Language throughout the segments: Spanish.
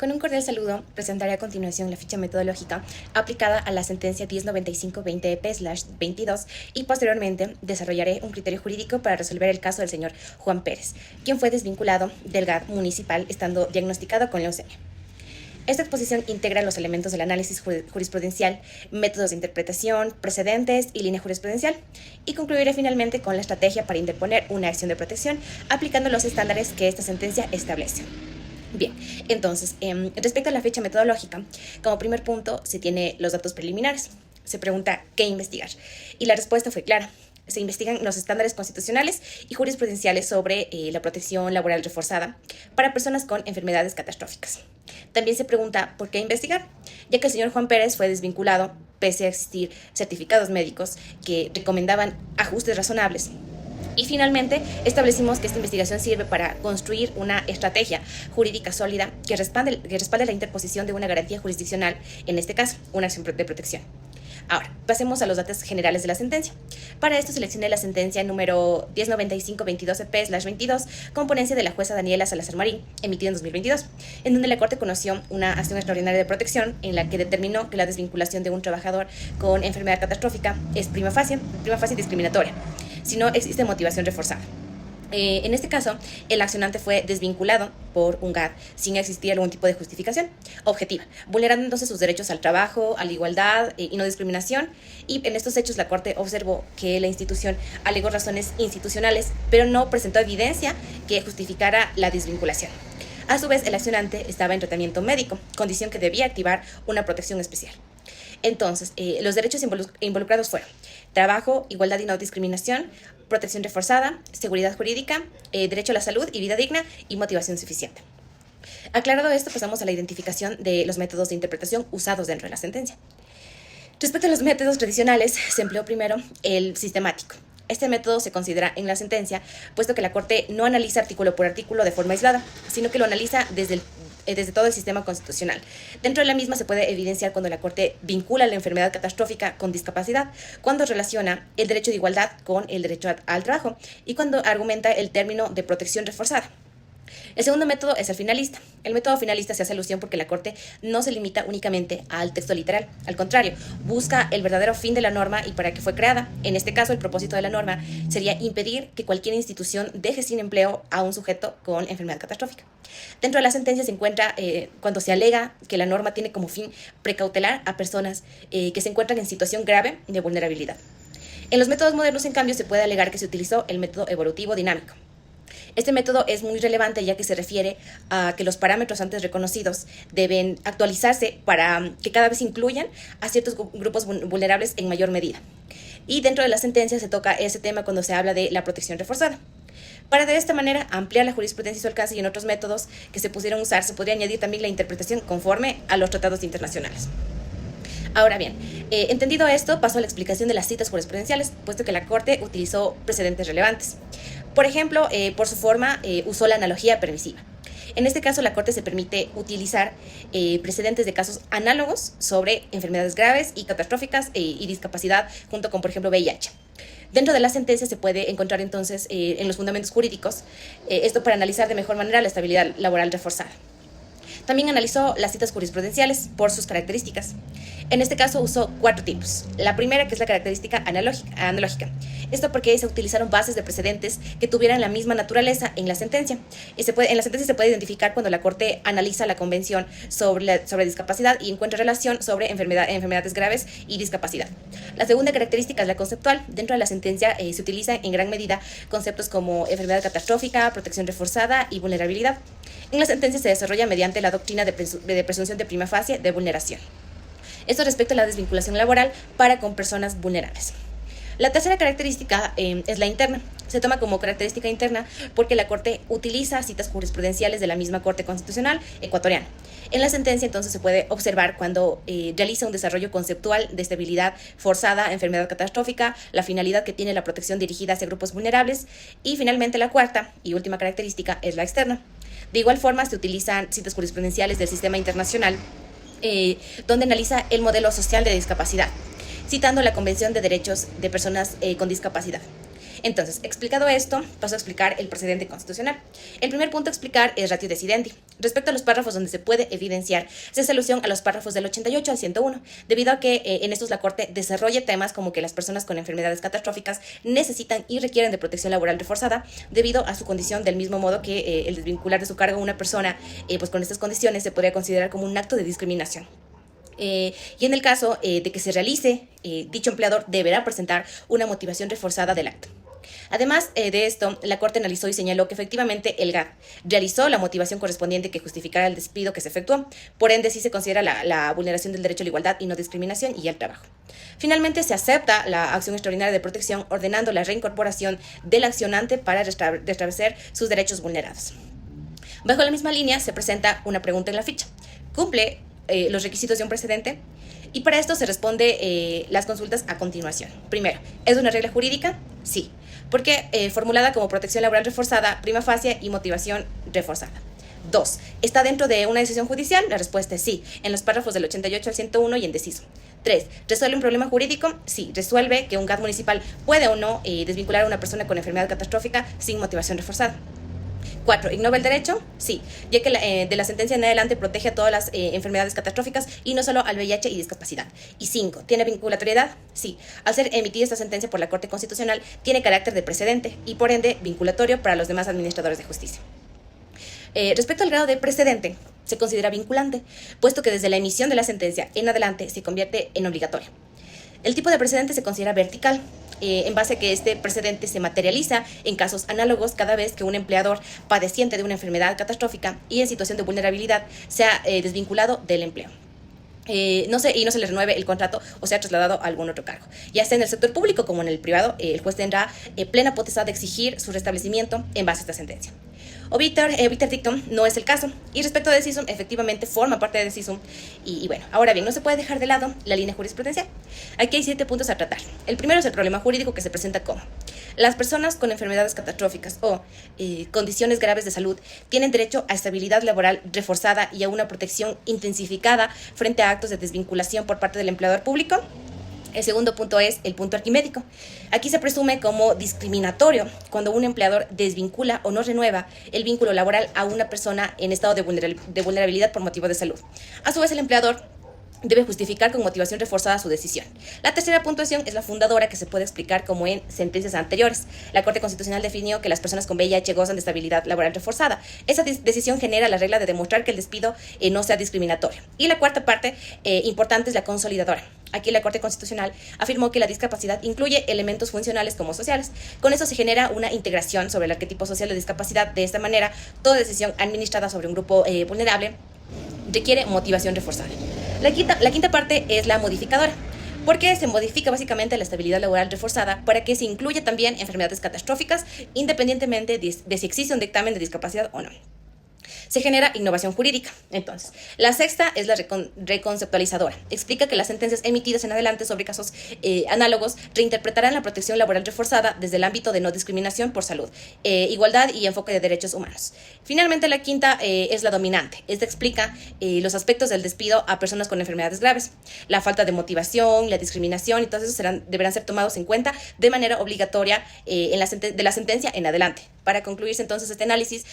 Con un cordial saludo, presentaré a continuación la ficha metodológica aplicada a la sentencia 1095-20EP/22 y posteriormente desarrollaré un criterio jurídico para resolver el caso del señor Juan Pérez, quien fue desvinculado del GAD municipal estando diagnosticado con leucemia. Esta exposición integra los elementos del análisis jurisprudencial, métodos de interpretación, precedentes y línea jurisprudencial, y concluiré finalmente con la estrategia para interponer una acción de protección aplicando los estándares que esta sentencia establece. Bien, entonces, respecto a la ficha metodológica, como primer punto se tiene los datos preliminares. Se pregunta ¿qué investigar? Y la respuesta fue clara. Se investigan los estándares constitucionales y jurisprudenciales sobre la protección laboral reforzada para personas con enfermedades catastróficas. También se pregunta ¿por qué investigar? Ya que el señor Juan Pérez fue desvinculado pese a existir certificados médicos que recomendaban ajustes razonables. Y finalmente, establecimos que esta investigación sirve para construir una estrategia jurídica sólida que respalde la interposición de una garantía jurisdiccional, en este caso, una acción de protección. Ahora, pasemos a los datos generales de la sentencia. Para esto seleccioné la sentencia número 1095-22EP/22, con ponencia de la jueza Daniela Salazar Marín, emitida en 2022, en donde la Corte conoció una acción extraordinaria de protección en la que determinó que la desvinculación de un trabajador con enfermedad catastrófica es prima facie discriminatoria, si no existe motivación reforzada. En este caso, el accionante fue desvinculado por un GAD sin existir algún tipo de justificación objetiva, vulnerando entonces sus derechos al trabajo, a la igualdad y no discriminación. Y en estos hechos la Corte observó que la institución alegó razones institucionales, pero no presentó evidencia que justificara la desvinculación. A su vez, el accionante estaba en tratamiento médico, condición que debía activar una protección especial. Entonces, los derechos involucrados fueron trabajo, igualdad y no discriminación, protección reforzada, seguridad jurídica, derecho a la salud y vida digna y motivación suficiente. Aclarado esto, pasamos a la identificación de los métodos de interpretación usados dentro de la sentencia. Respecto a los métodos tradicionales, se empleó primero el sistemático. Este método se considera en la sentencia, puesto que la Corte no analiza artículo por artículo de forma aislada, sino que lo analiza desde todo el sistema constitucional. Dentro de la misma se puede evidenciar cuando la Corte vincula la enfermedad catastrófica con discapacidad, cuando relaciona el derecho de igualdad con el derecho al trabajo y cuando argumenta el término de protección reforzada. El segundo método es el finalista. El método finalista se hace alusión porque la Corte no se limita únicamente al texto literal. Al contrario, busca el verdadero fin de la norma y para qué fue creada. En este caso, el propósito de la norma sería impedir que cualquier institución deje sin empleo a un sujeto con enfermedad catastrófica. Dentro de la sentencia se encuentra cuando se alega que la norma tiene como fin precautelar a personas que se encuentran en situación grave de vulnerabilidad. En los métodos modernos, en cambio, se puede alegar que se utilizó el método evolutivo dinámico. Este método es muy relevante ya que se refiere a que los parámetros antes reconocidos deben actualizarse para que cada vez incluyan a ciertos grupos vulnerables en mayor medida. Y dentro de la sentencia se toca ese tema cuando se habla de la protección reforzada. Para de esta manera ampliar la jurisprudencia y su alcance y en otros métodos que se pusieron a usar, se podría añadir también la interpretación conforme a los tratados internacionales. Ahora bien, entendido esto, paso a la explicación de las citas jurisprudenciales, puesto que la Corte utilizó precedentes relevantes. Por ejemplo, por su forma, usó la analogía permisiva. En este caso, la Corte se permite utilizar precedentes de casos análogos sobre enfermedades graves y catastróficas y discapacidad, junto con, por ejemplo, VIH. Dentro de la sentencia se puede encontrar entonces en los fundamentos jurídicos esto para analizar de mejor manera la estabilidad laboral reforzada. También analizó las citas jurisprudenciales por sus características. En este caso usó 4 tipos. La primera, que es la característica analógica. Esto porque se utilizaron bases de precedentes que tuvieran la misma naturaleza en la sentencia. En la sentencia se puede identificar cuando la Corte analiza la Convención sobre discapacidad y encuentra relación sobre enfermedades graves y discapacidad. La segunda característica es la conceptual. Dentro de la sentencia se utilizan en gran medida conceptos como enfermedad catastrófica, protección reforzada y vulnerabilidad. En la sentencia se desarrolla mediante la doctrina de presunción de prima facie de vulneración. Esto respecto a la desvinculación laboral para con personas vulnerables. La tercera característica es la interna. Se toma como característica interna porque la Corte utiliza citas jurisprudenciales de la misma Corte Constitucional ecuatoriana. En la sentencia entonces se puede observar cuando realiza un desarrollo conceptual de estabilidad forzada, enfermedad catastrófica, la finalidad que tiene la protección dirigida hacia grupos vulnerables y finalmente la cuarta y última característica es la externa. De igual forma se utilizan citas jurisprudenciales del sistema internacional donde analiza el modelo social de discapacidad, citando la Convención de Derechos de Personas con Discapacidad. Entonces, explicado esto, paso a explicar el precedente constitucional. El primer punto a explicar es ratio decidendi. Respecto a los párrafos donde se puede evidenciar, se hace alusión a los párrafos del 88 al 101, debido a que en estos la Corte desarrolla temas como que las personas con enfermedades catastróficas necesitan y requieren de protección laboral reforzada debido a su condición, del mismo modo que el desvincular de su cargo a una persona pues con estas condiciones se podría considerar como un acto de discriminación. Y en el caso de que se realice, dicho empleador deberá presentar una motivación reforzada del acto. Además de esto, la Corte analizó y señaló que efectivamente el GAD realizó la motivación correspondiente que justificara el despido que se efectuó. Por ende, sí se considera la vulneración del derecho a la igualdad y no discriminación y al trabajo. Finalmente, se acepta la acción extraordinaria de protección, ordenando la reincorporación del accionante para restablecer sus derechos vulnerados. Bajo la misma línea, se presenta una pregunta en la ficha. ¿Cumple los requisitos de un precedente? Y para esto se responde las consultas a continuación. Primero, ¿es una regla jurídica? Sí, porque formulada como protección laboral reforzada, prima facie y motivación reforzada. 2. ¿Está dentro de una decisión judicial? La respuesta es sí, en los párrafos del 88 al 101 y en deciso. 3. ¿Resuelve un problema jurídico? Sí, resuelve que un GAD municipal puede o no desvincular a una persona con enfermedad catastrófica sin motivación reforzada. 4. ¿Ignora el derecho? Sí, ya que de la sentencia en adelante protege a todas las enfermedades catastróficas y no solo al VIH y discapacidad. Y 5. ¿Tiene vinculatoriedad? Sí, al ser emitida esta sentencia por la Corte Constitucional, tiene carácter de precedente y por ende vinculatorio para los demás administradores de justicia. Respecto al grado de precedente, se considera vinculante, puesto que desde la emisión de la sentencia en adelante se convierte en obligatoria. El tipo de precedente se considera vertical, en base a que este precedente se materializa en casos análogos cada vez que un empleador padeciente de una enfermedad catastrófica y en situación de vulnerabilidad sea desvinculado del empleo. No se le renueve el contrato o sea trasladado a algún otro cargo. Ya sea en el sector público como en el privado, el juez tendrá plena potestad de exigir su restablecimiento en base a esta sentencia. Obiter dictum no es el caso. Y respecto a decisum, efectivamente forma parte de decisum. Y bueno, ahora bien, no se puede dejar de lado la línea jurisprudencial. Aquí hay 7 puntos a tratar. El primero es el problema jurídico, que se presenta como: las personas con enfermedades catastróficas o condiciones graves de salud tienen derecho a estabilidad laboral reforzada y a una protección intensificada frente a actos de desvinculación por parte del empleador público. El segundo punto es el punto arquimédico. Aquí se presume como discriminatorio cuando un empleador desvincula o no renueva el vínculo laboral a una persona en estado de vulnerabilidad por motivo de salud. A su vez, el empleador debe justificar con motivación reforzada su decisión. La tercera puntuación es la fundadora, que se puede explicar como en sentencias anteriores. La Corte Constitucional definió que las personas con VIH gozan de estabilidad laboral reforzada. Esa decisión genera la regla de demostrar que el despido no sea discriminatorio. Y la cuarta parte importante es la consolidadora. Aquí la Corte Constitucional afirmó que la discapacidad incluye elementos funcionales como sociales. Con eso se genera una integración sobre el arquetipo social de discapacidad. De esta manera, toda decisión administrada sobre un grupo vulnerable requiere motivación reforzada. La quinta parte es la modificadora, porque se modifica básicamente la estabilidad laboral reforzada para que se incluya también enfermedades catastróficas, independientemente de si existe un dictamen de discapacidad o no. Se genera innovación jurídica. Entonces, la sexta es la reconceptualizadora. Explica que las sentencias emitidas en adelante sobre casos análogos reinterpretarán la protección laboral reforzada desde el ámbito de no discriminación por salud, igualdad y enfoque de derechos humanos. Finalmente, la quinta es la dominante. Esta explica los aspectos del despido a personas con enfermedades graves. La falta de motivación, la discriminación y todo eso deberán ser tomados en cuenta de manera obligatoria de la sentencia en adelante. Para concluirse entonces este análisis,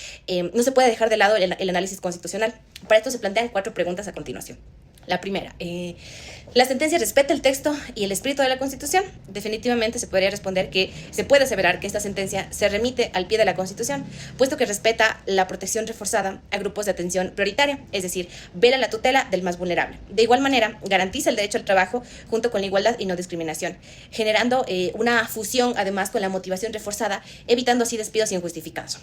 no se puede dejar de lado el análisis constitucional. Para esto se plantean 4 preguntas a continuación. La primera, ¿la sentencia respeta el texto y el espíritu de la Constitución? Definitivamente se podría responder que se puede aseverar que esta sentencia se remite al pie de la Constitución, puesto que respeta la protección reforzada a grupos de atención prioritaria, es decir, vela la tutela del más vulnerable. De igual manera, garantiza el derecho al trabajo junto con la igualdad y no discriminación, generando una fusión además con la motivación reforzada, evitando así despidos injustificados.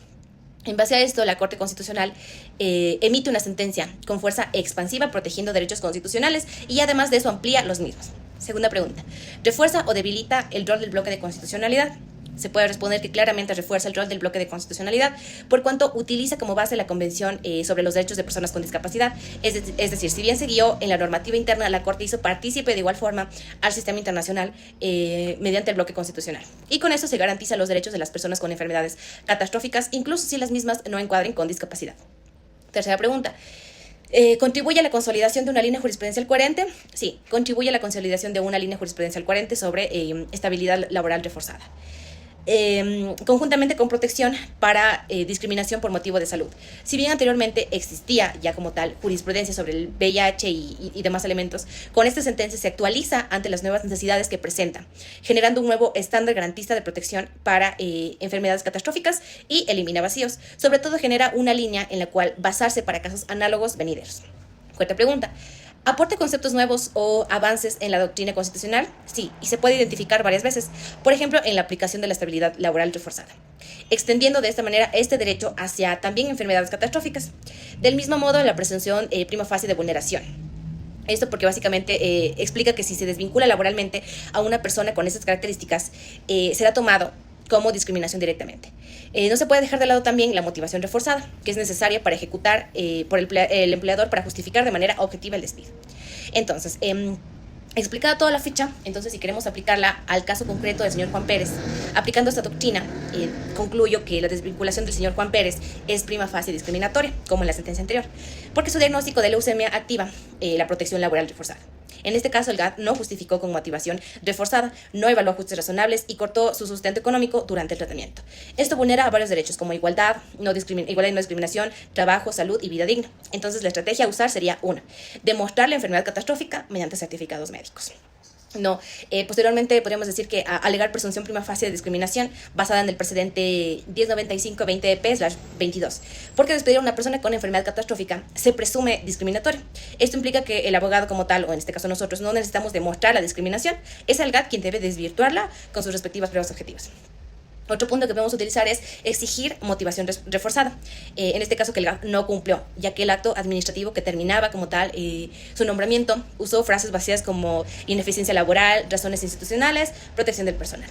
En base a esto, la Corte Constitucional emite una sentencia con fuerza expansiva protegiendo derechos constitucionales y además de eso amplía los mismos. Segunda pregunta, ¿refuerza o debilita el rol del bloque de constitucionalidad? Se puede responder que claramente refuerza el rol del bloque de constitucionalidad por cuanto utiliza como base la Convención sobre los Derechos de Personas con Discapacidad. Es decir, si bien se guió en la normativa interna, la Corte hizo partícipe de igual forma al sistema internacional mediante el bloque constitucional. Y con eso se garantiza los derechos de las personas con enfermedades catastróficas, incluso si las mismas no encuadren con discapacidad. Tercera pregunta. ¿Contribuye a la consolidación de una línea jurisprudencial coherente? Sí, contribuye a la consolidación de una línea jurisprudencial coherente sobre estabilidad laboral reforzada. conjuntamente con protección para discriminación por motivo de salud. Si bien anteriormente existía ya como tal jurisprudencia sobre el VIH y demás elementos, con esta sentencia se actualiza ante las nuevas necesidades que presenta, generando un nuevo estándar garantista de protección para enfermedades catastróficas y elimina vacíos. Sobre todo genera una línea en la cual basarse para casos análogos venideros. Cuarta pregunta. ¿Aporta conceptos nuevos o avances en la doctrina constitucional? Sí, y se puede identificar varias veces, por ejemplo, en la aplicación de la estabilidad laboral reforzada, extendiendo de esta manera este derecho hacia también enfermedades catastróficas. Del mismo modo, la presunción prima facie de vulneración. Esto porque básicamente explica que si se desvincula laboralmente a una persona con esas características, será tomado como discriminación directamente. No se puede dejar de lado también la motivación reforzada, que es necesaria para ejecutar por el empleador para justificar de manera objetiva el despido. Entonces, explicada toda la ficha, entonces si queremos aplicarla al caso concreto del señor Juan Pérez, aplicando esta doctrina, concluyo que la desvinculación del señor Juan Pérez es prima facie discriminatoria, como en la sentencia anterior, porque su diagnóstico de leucemia activa la protección laboral reforzada. En este caso, el GAD no justificó con motivación reforzada, no evaluó ajustes razonables y cortó su sustento económico durante el tratamiento. Esto vulnera a varios derechos como igualdad, igualdad y no discriminación, trabajo, salud y vida digna. Entonces, la estrategia a usar sería una, demostrar la enfermedad catastrófica mediante certificados médicos. No, posteriormente podríamos decir que alegar presunción prima facie de discriminación basada en el precedente 1095-20EP/22, porque despedir a una persona con enfermedad catastrófica se presume discriminatorio. Esto implica que el abogado como tal, o en este caso nosotros, no necesitamos demostrar la discriminación, es el GAT quien debe desvirtuarla con sus respectivas pruebas objetivas. Otro punto que podemos utilizar es exigir motivación reforzada. En este caso que el GAD no cumplió, ya que el acto administrativo que terminaba como tal su nombramiento usó frases vacías como ineficiencia laboral, razones institucionales, protección del personal.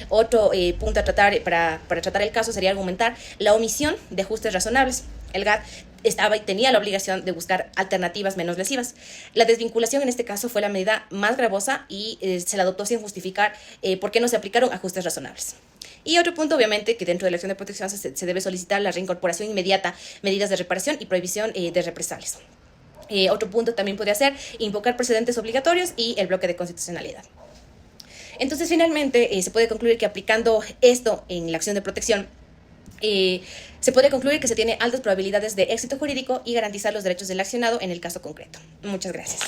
Otro punto a tratar para tratar el caso sería argumentar la omisión de ajustes razonables. El GAD estaba y tenía la obligación de buscar alternativas menos lesivas. La desvinculación en este caso fue la medida más gravosa y se la adoptó sin justificar por qué no se aplicaron ajustes razonables. Y otro punto, obviamente, que dentro de la acción de protección se debe solicitar la reincorporación inmediata, medidas de reparación y prohibición de represalias. Otro punto también podría ser invocar precedentes obligatorios y el bloque de constitucionalidad. Entonces, finalmente, se puede concluir que aplicando esto en la acción de protección, se puede concluir que se tiene altas probabilidades de éxito jurídico y garantizar los derechos del accionado en el caso concreto. Muchas gracias.